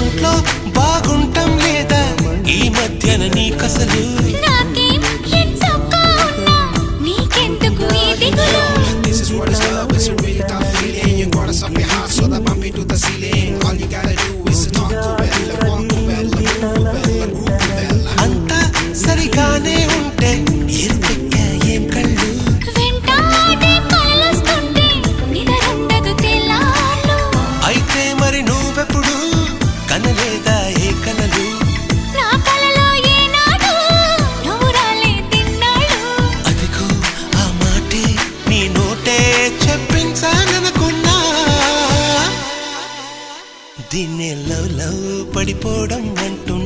ఒంట్లో బాగుంటం లేదా ఈ మధ్యన నీకసలు This is what is love, it's a really tough feeling. You gotta stop your heart so that bump into the ceiling. All you gotta do is talk to well, walk to well, move well, groove well. అంతా సరిగానే ఉంటే ఎరుపెక్క ఏం కళ్ళు అయితే మరి నువ్వెప్పుడు కనలేదా ఏ కలలు అదిగో ఆ మాటే నీ నోటే చెప్పించాలనుకున్నా దీన్నే లవ్ లవ్ పడిపోవడం అంటున్నా